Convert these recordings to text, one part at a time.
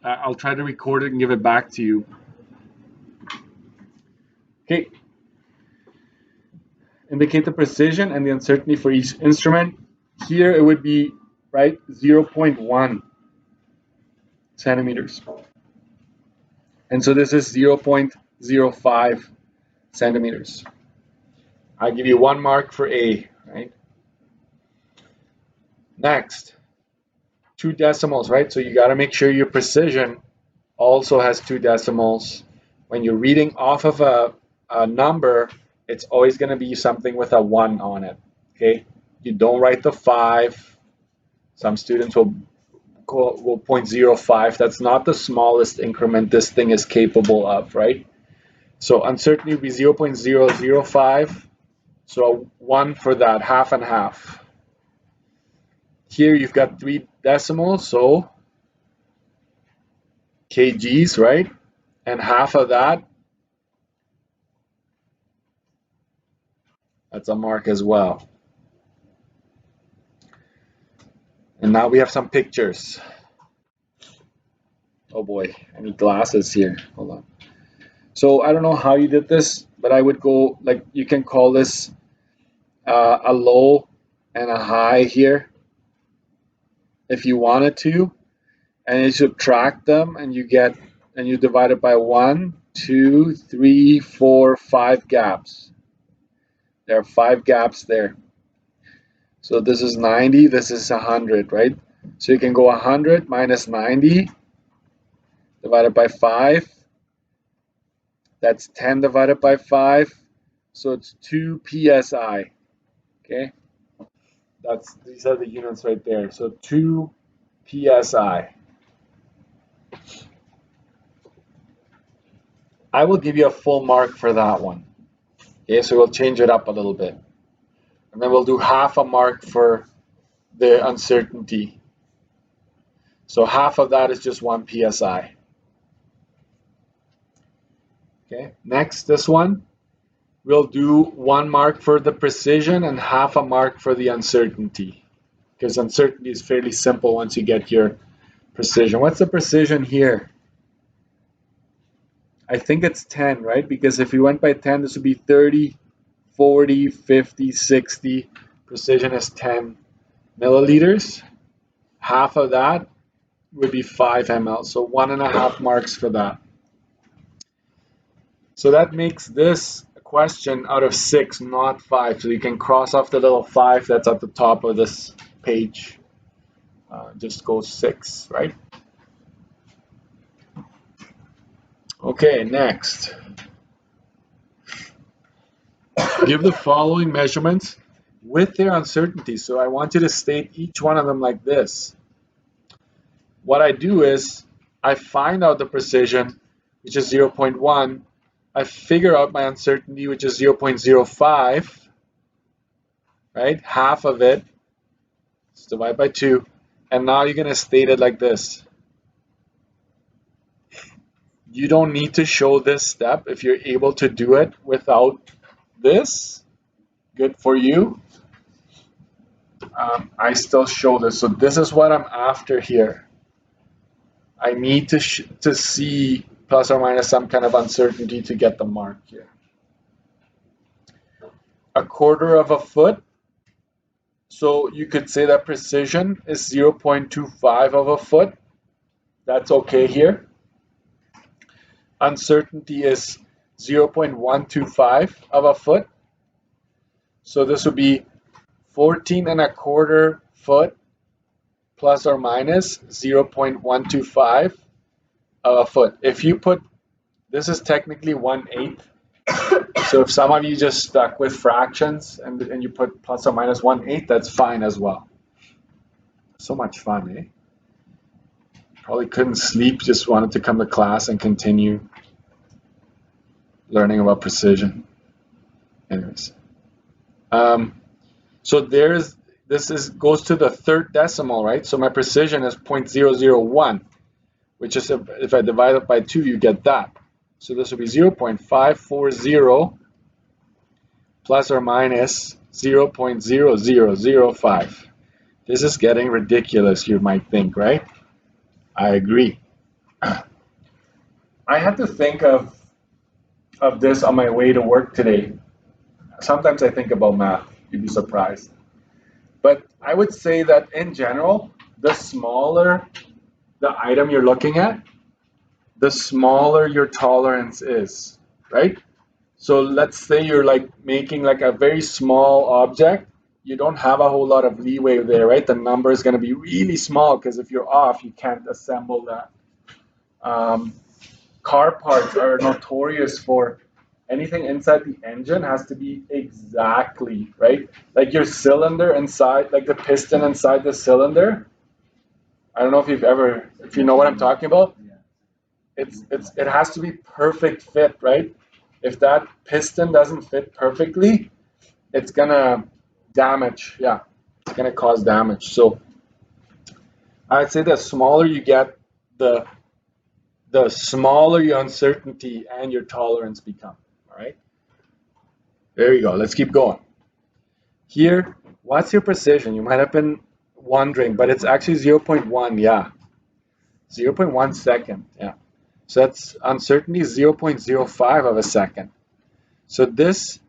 I'll try to record it and give it back to you. Okay. Indicate the precision and the uncertainty for each instrument. Here it would be, right, 0.1 centimeters. And so this is 0.05 centimeters. I give you 1 mark for A, right? Next, 2 decimals, right? So you got to make sure your precision also has 2 decimals. When you're reading off of a number, it's always going to be something with a 1 on it, okay? You don't write the 5. Some students will 0.05. That's not the smallest increment this thing is capable of, right? So uncertainty would be 0.005. So 1 for that, half and half. Here you've got 3 decimals, so kgs, right? And half of that, that's a mark as well. And now we have some pictures. Oh boy, I need glasses here. Hold on. So I don't know how you did this, but I would go, like, you can call this a low and a high here if you wanted to, and you subtract them, and you divide it by 1, 2, 3, 4, 5 gaps. There are 5 gaps there. So this is 90, this is 100, right? So you can go 100 minus 90 divided by 5. That's 10 divided by 5. So it's 2 psi. Okay? These are the units right there. So 2 psi. I will give you a full mark for that one. Okay, so we'll change it up a little bit. And then we'll do half a mark for the uncertainty. So half of that is just 1 psi. Okay, next, this one, we'll do 1 mark for the precision and half a mark for the uncertainty. Because uncertainty is fairly simple once you get your precision. What's the precision here? I think it's 10, right? Because if you went by 10, this would be 30, 40, 50, 60. Precision is 10 milliliters. Half of that would be 5 ml. So 1.5 marks for that. So that makes this a question out of 6, not 5. So you can cross off the little 5 that's at the top of this page. Just go 6, right? Okay, next. Give the following measurements with their uncertainty. So I want you to state each one of them like this. What I do is I find out the precision, which is 0.1. I figure out my uncertainty, which is 0.05, right? Half of it. Let's divide by 2. And now you're going to state it like this. You don't need to show this step. If you're able to do it without this, good for you. I still show this. So this is what I'm after here. I need to see plus or minus some kind of uncertainty to get the mark here. 1/4 of a foot. So you could say that precision is 0.25 of a foot. That's okay here. Uncertainty is 0.125 of a foot. So this would be 14.25 foot plus or minus 0.125 of a foot. If you put, this is technically 1/8. So if some of you just stuck with fractions and you put plus or minus 1/8, that's fine as well. So much fun, eh? Probably couldn't sleep, just wanted to come to class and continue learning about precision. Anyways. So goes to the 3rd decimal, right? So my precision is 0.001, which is, if I divide it by 2, you get that. So this would be 0.540 plus or minus 0.0005. This is getting ridiculous, you might think, right? I agree. I had to think of this on my way to work today. Sometimes I think about math. You'd be surprised. But I would say that in general, the smaller the item you're looking at, the smaller your tolerance is, right? So let's say you're like making like a very small object. You don't have a whole lot of leeway there, right? The number is going to be really small because if you're off, you can't assemble that. Um, car parts are notorious for anything inside the engine has to be exactly, right? Like your cylinder inside, like the piston inside the cylinder. I don't know if you know what I'm talking about. It has to be perfect fit, right? If that piston doesn't fit perfectly, it's gonna damage. Yeah, it's gonna cause damage. So I'd say the smaller you get, the the smaller your uncertainty and your tolerance become. All right. There you go. Let's keep going. Here, what's your precision? You might have been wondering, but it's actually zero point 0.1. Yeah, 0.1 second. Yeah. So that's uncertainty 0.05 of a second. So this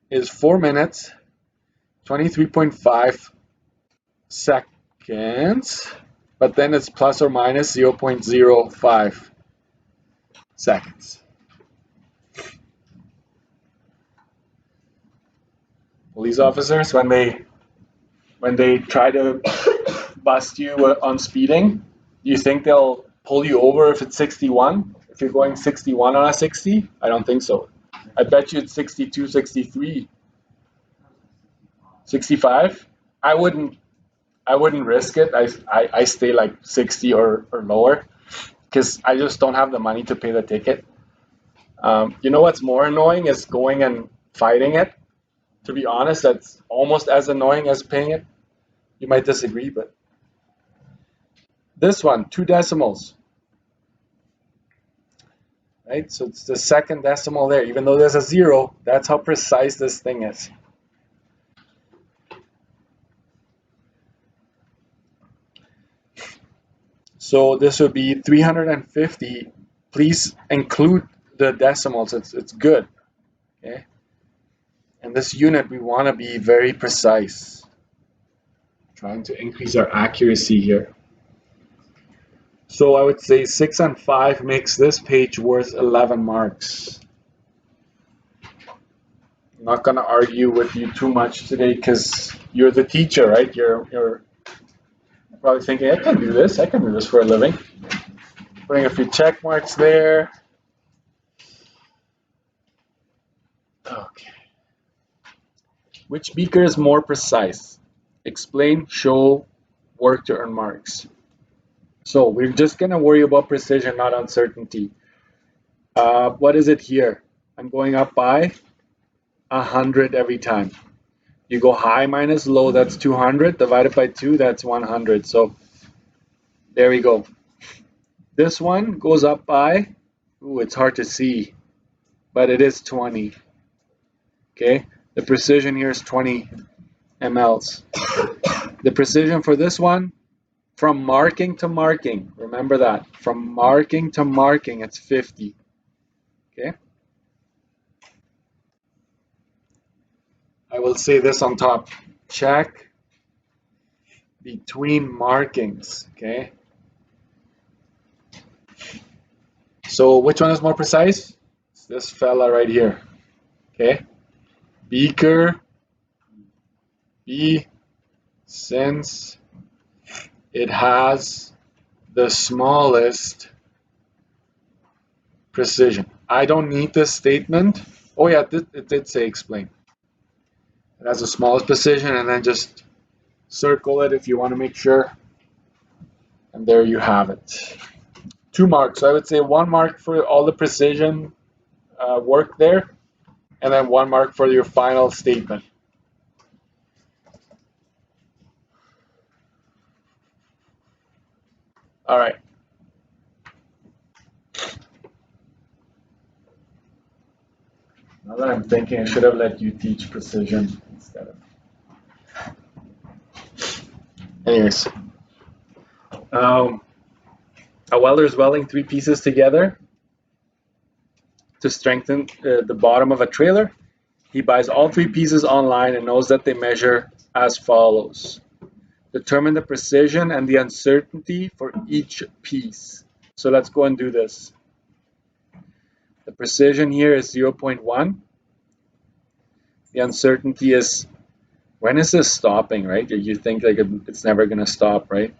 is 4 minutes, 23.5 seconds, but then it's plus or minus 0.05 seconds. Police officers, when they try to bust you on speeding, do you think they'll pull you over if it's 61? If you're going 61 on a 60? I don't think so. I bet you it's 62, 63, 65. I wouldn't risk it. I stay like 60 or lower because I just don't have the money to pay the ticket. You know what's more annoying is going and fighting it. To be honest, that's almost as annoying as paying it. You might disagree, but this one, 2 decimals, right? So it's the second decimal there. Even though there's a zero, that's how precise this thing is. So this would be 350. Please include the decimals. It's good. Okay. And this unit, we want to be very precise. Trying to increase our accuracy here. So I would say 6 and 5 makes this page worth 11 marks. I'm not going to argue with you too much today because you're the teacher, right? You're probably thinking, I can do this. I can do this for a living. Putting a few check marks there. Okay. Which beaker is more precise? Explain, show, work to earn marks. So we're just going to worry about precision, not uncertainty. What is it here? I'm going up by 100 every time. You go high minus low, that's 200. Divided by 2, that's 100. So there we go. This one goes up by, ooh, it's hard to see, but it is 20. Okay, the precision here is 20 mLs. The precision for this one, from marking to marking, remember that. From marking to marking, it's 50. Okay. I will say this on top. Check between markings. Okay. So which one is more precise? It's this fella right here. Okay. Beaker B, since it has the smallest precision. I don't need this statement. Oh yeah, it did say explain. It has the smallest precision, and then just circle it if you want to make sure. And there you have it. 2 marks. So I would say 1 mark for all the precision work there, and then 1 mark for your final statement. All right. Now that I'm thinking, I should have let you teach precision instead of. Anyways, A welder is welding three pieces together to strengthen the bottom of a trailer. He buys all three pieces online and knows that they measure as follows. Determine the precision and the uncertainty for each piece. So let's go and do this. The precision here is 0.1. The uncertainty is, when is this stopping, right? You think like it's never going to stop, right?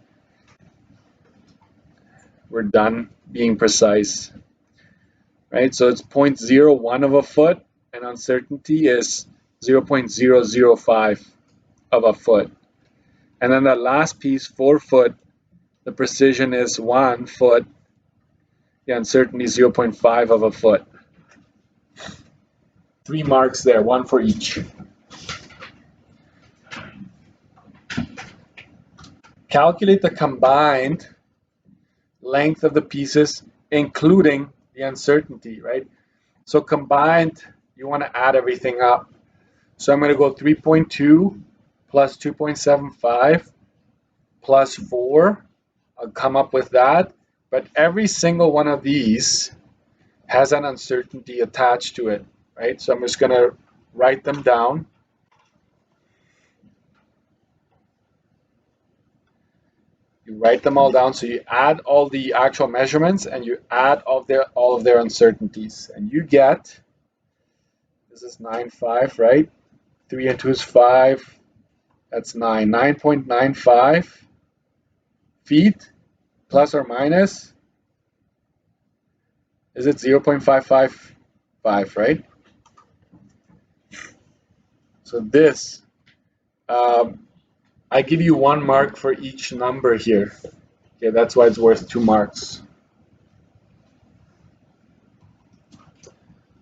We're done being precise, right? So it's 0.01 of a foot, and uncertainty is 0.005 of a foot. And then that last piece, 4 foot, the precision is 1 foot. The uncertainty is 0.5 of a foot. 3 marks there, 1 for each. Calculate the combined length of the pieces, including the uncertainty, right? So combined, you want to add everything up. So I'm going to go 3.2 plus 2.75 plus 4. I'll come up with that. But every single one of these has an uncertainty attached to it, right? So I'm just going to write them down. You write them all down, so you add all the actual measurements and you add all of their uncertainties, and you get, this is 9.5, right? 3 and 2 is 5. That's 9.95 feet, plus or minus. Is it 0.555, right? So this, I give you 1 mark for each number here. Okay, that's why it's worth 2 marks.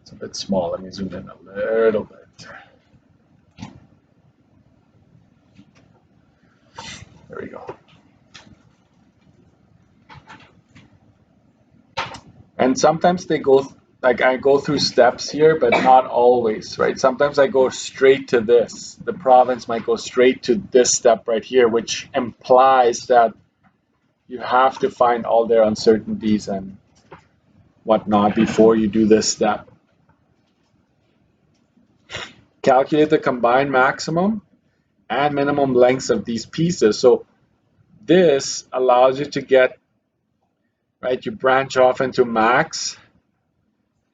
It's a bit small. Let me zoom in a little bit. There we go. And sometimes they go, like I go through steps here, but not always, right? Sometimes I go straight to this. The province might go straight to this step right here, which implies that you have to find all their uncertainties and whatnot before you do this step. Calculate the combined maximum and minimum lengths of these pieces. So this allows you to get, right, you branch off into max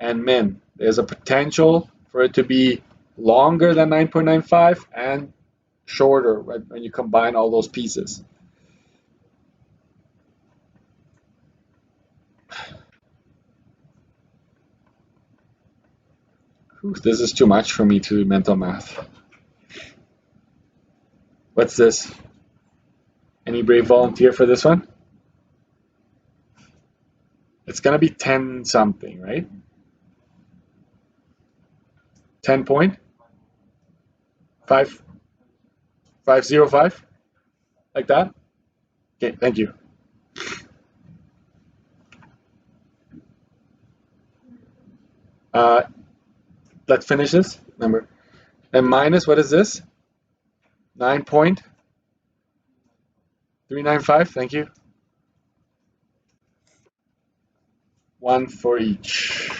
and min. There's a potential for it to be longer than 9.95 and shorter, right, when you combine all those pieces. Whew, this is too much for me to do mental math. What's this? Any brave volunteer for this one? It's going to be 10 something, right? 10.505, like that? Okay, thank you. Let's finish this number. And minus, what is this? 9.395, thank you. 1 for each.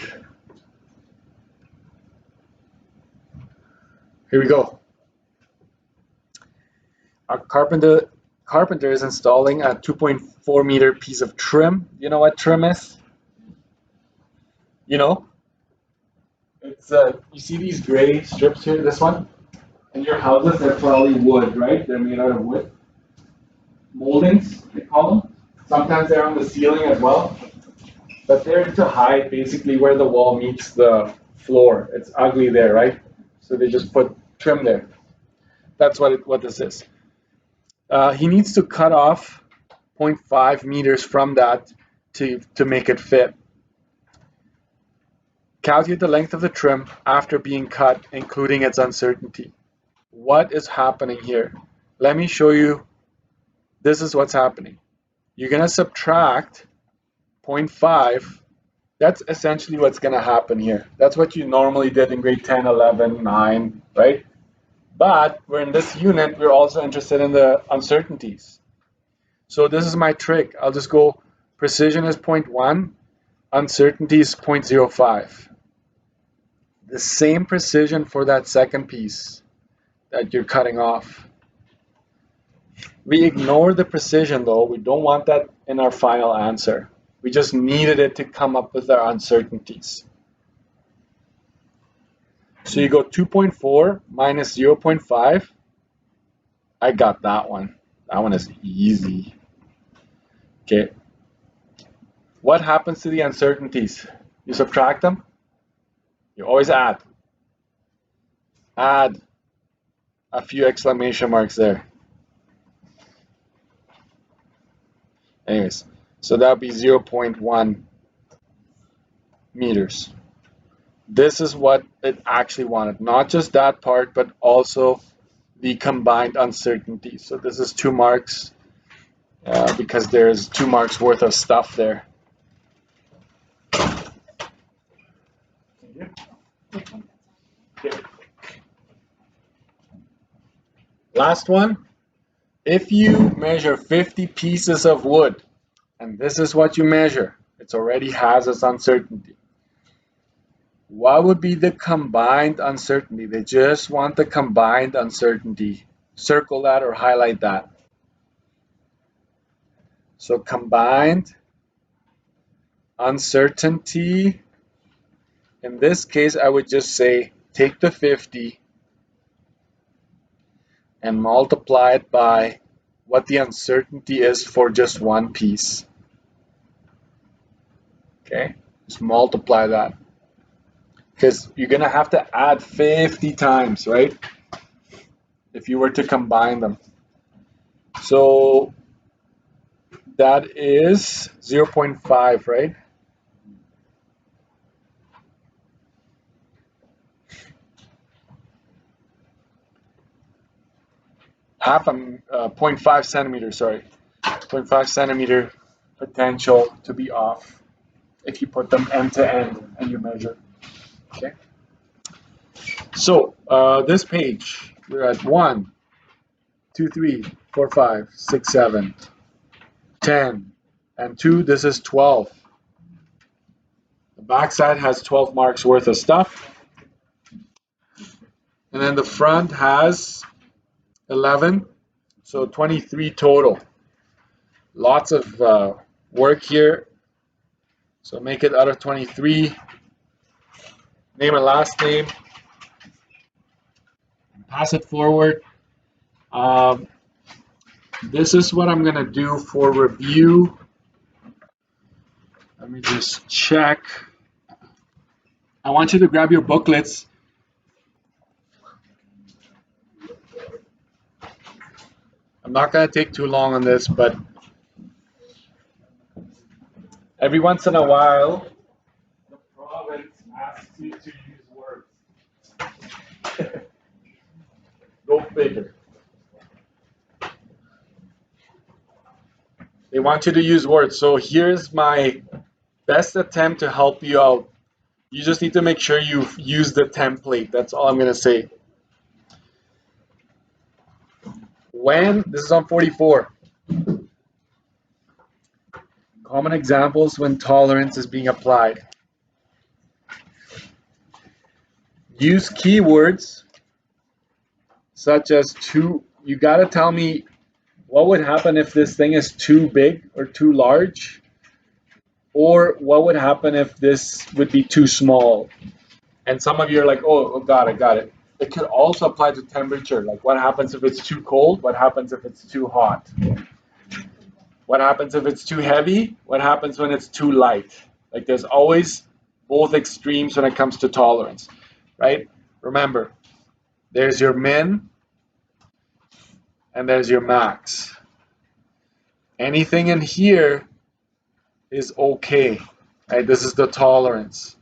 Here we go. Our carpenter is installing a 2.4 meter piece of trim. You know what trim is? You know? It's you see these gray strips here, this one? In your houses, they're probably wood, right? They're made out of wood. Moldings, they call them. Sometimes they're on the ceiling as well. But they're to hide basically where the wall meets the floor. It's ugly there, right? So they just put trim there. That's what this is. He needs to cut off 0.5 meters from that to make it fit. Calculate the length of the trim after being cut, including its uncertainty. What is happening here? Let me show you. This is what's happening. You're going to subtract 0.5. That's essentially what's going to happen here. That's what you normally did in grade 10, 11, 9, right? But we're in this unit, we're also interested in the uncertainties. So this is my trick. I'll just go precision is 0.1, uncertainty is 0.05. The same precision for that second piece that you're cutting off. We ignore the precision though. We don't want that in our final answer. We just needed it to come up with our uncertainties. So you go 2.4 minus 0.5. I got that one. That one is easy. Okay. What happens to the uncertainties? You subtract them? You always add. Add a few exclamation marks there. Anyways, so that would be 0.1 meters. This is what it actually wanted. Not just that part, but also the combined uncertainty. So this is 2 marks because there's 2 marks worth of stuff there. Last one. If you measure 50 pieces of wood, and this is what you measure, it already has its uncertainty. What would be the combined uncertainty? They just want the combined uncertainty. Circle that or highlight that. So combined uncertainty, in this case, I would just say take the 50 and multiply it by what the uncertainty is for just one piece. Okay, just multiply that. Because you're going to have to add 50 times, right? If you were to combine them. So that is 0.5, right? Half a 0.5 centimeter, sorry. 0.5 centimeter potential to be off if you put them end to end and you measure. Okay. So this page, we're at 1, 2, 3, 4, 5, 6, 7, 10, and 2, this is 12. The back side has 12 marks worth of stuff. And then the front has 11, so 23 total. Lots of work here. So make it out of 23. Name and last name. Pass it forward. This is what I'm going to do for review. Let me just check. I want you to grab your booklets. I'm not going to take too long on this, but every once in a while, the province asks you to use words. Go figure. They want you to use words. So here's my best attempt to help you out. You just need to make sure you use the template. That's all I'm going to say. This is on 44. Common examples when tolerance is being applied. Use keywords such as too. You got to tell me what would happen if this thing is too big or too large, or what would happen if this would be too small. And some of you are like, oh, got it. It could also apply to temperature. Like what happens if it's too cold? What happens if it's too hot? What happens if it's too heavy? What happens when it's too light? Like there's always both extremes when it comes to tolerance, right? Remember, there's your min and there's your max. Anything in here is okay, right? This is the tolerance.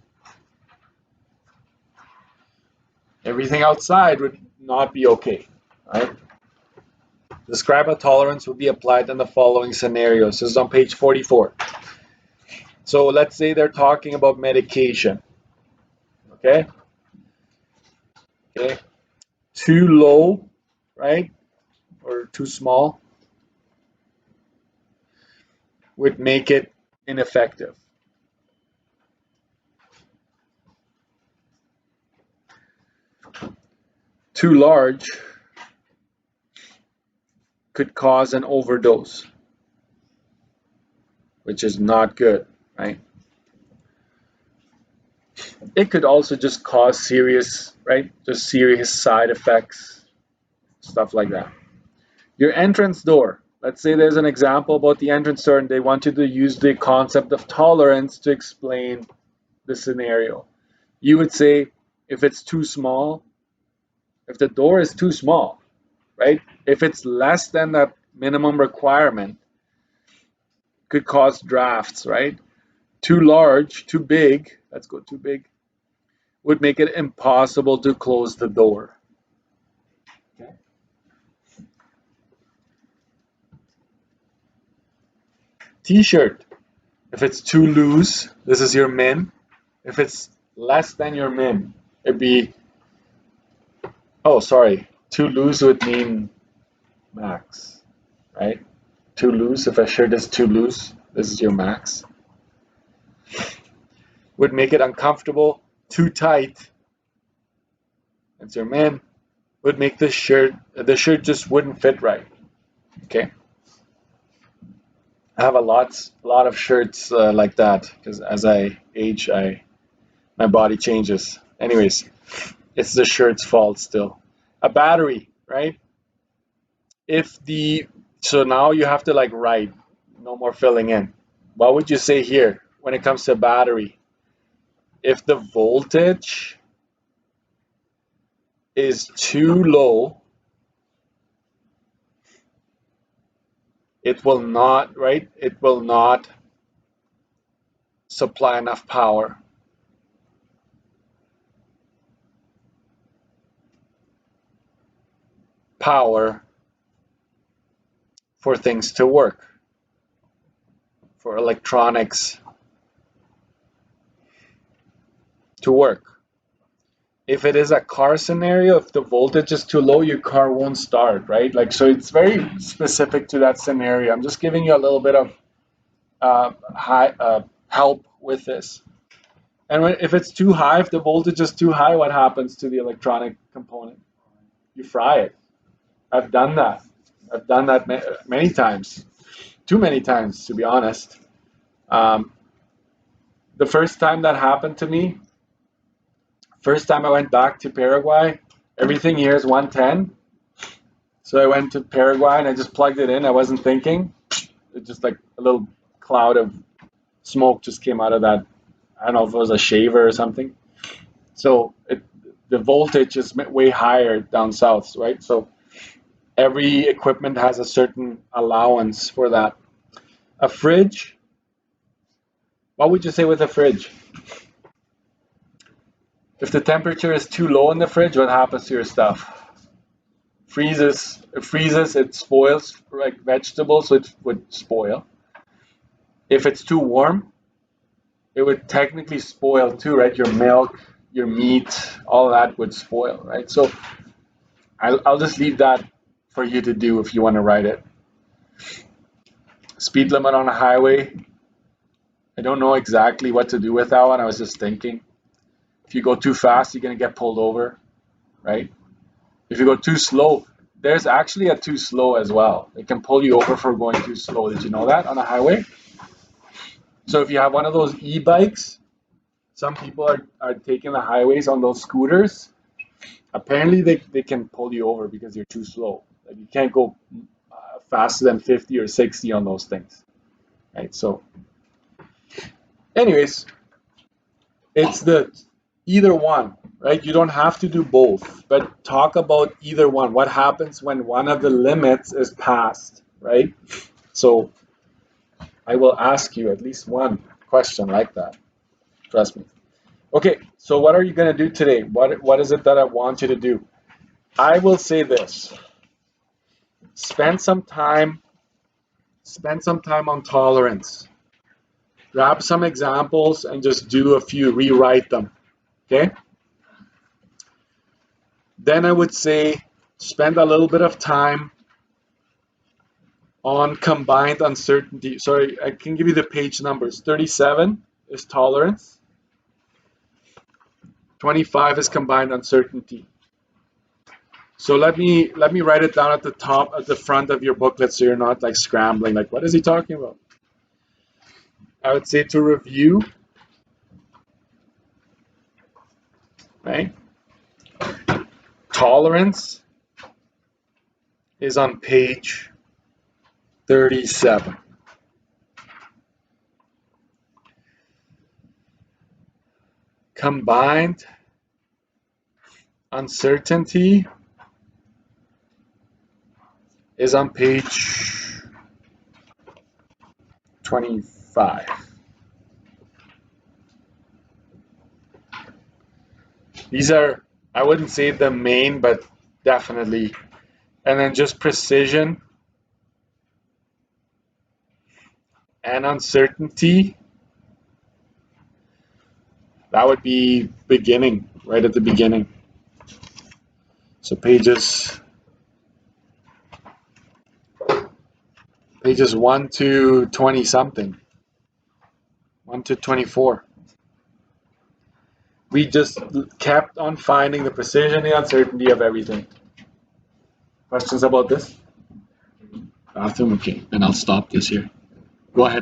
Everything outside would not be okay, right? Describe a tolerance would be applied in the following scenarios. This is on page 44. So let's say they're talking about medication, okay? Okay, too low, right? Or too small would make it ineffective. Too large could cause an overdose, which is not good, right? It could also just cause serious, right? Just serious side effects, stuff like that. Your entrance door. Let's say there's an example about the entrance door and they want you to use the concept of tolerance to explain the scenario. You would say if it's too small, if the door is too small, right? If it's less than that minimum requirement, could cause drafts, right? Too large, too big, let's go too big, would make it impossible to close the door. Okay. T-shirt. If it's too loose, this is your min. If it's less than your min, it'd be, oh, sorry, too loose would mean max, right? Too loose, if a shirt is too loose, this is your max. Would make it uncomfortable. Too tight, that's your min. Would make the shirt just wouldn't fit right. Okay. I have a lot of shirts like that because as I age, my body changes. Anyways, it's the shirt's fault still. A battery, right? If the so now you have to like write, no more filling in. What would you say here when it comes to a battery? If the voltage is too low, it will not, right? It will not supply enough power. Power for things to work, for electronics to work. If it is a car scenario, if the voltage is too low, your car won't start, right? Like, so it's very specific to that scenario. I'm just giving you a little bit of help with this. And if it's too high, if the voltage is too high, what happens to the electronic component? You fry it. I've done that. I've done that many times. Too many times, to be honest. The first time that happened to me, first time I went back to Paraguay, everything here is 110. So I went to Paraguay and I just plugged it in. I wasn't thinking. It just like a little cloud of smoke just came out of that. I don't know if it was a shaver or something. So the voltage is way higher down south, right? So every equipment has a certain allowance for that. A fridge, what would you say with a fridge? If the temperature is too low in the fridge, what happens to your stuff? It freezes, it spoils, like vegetables, so it would spoil. If it's too warm, it would technically spoil too, right? Your milk, your meat, all that would spoil, right? So I'll just leave that for you to do if you want to write it. Speed limit on a highway. I don't know exactly what to do with that one. I was just thinking. If you go too fast, you're going to get pulled over, right? If you go too slow, there's actually a too slow as well. It can pull you over for going too slow. Did you know that on a highway? So if you have one of those e-bikes, some people are taking the highways on those scooters. Apparently they can pull you over because you're too slow. Like you can't go faster than 50 or 60 on those things, right? So anyways, it's the either one, right? You don't have to do both, but talk about either one. What happens when one of the limits is passed, right? So I will ask you at least one question like that. Trust me. Okay, so what are you going to do today? What is it that I want you to do? I will say this. Spend some time on tolerance. Grab some examples and just do a few, rewrite them. Okay? Then I would say spend a little bit of time on combined uncertainty. Sorry, I can give you the page numbers. 37 is tolerance. 25 is combined uncertainty. So let me write it down at the top, at the front of your booklet, so you're not like scrambling, like what is he talking about? I would say to review, right? Tolerance is on page 37. Combined uncertainty is on page 25. These are, I wouldn't say the main, but definitely. And then just precision and uncertainty. That would be beginning, right at the beginning. So pages 1 to 20 something, 1 to 24. We just kept on finding the precision and the uncertainty of everything. Questions about this? Bathroom, okay, then I'll stop this here. Go ahead.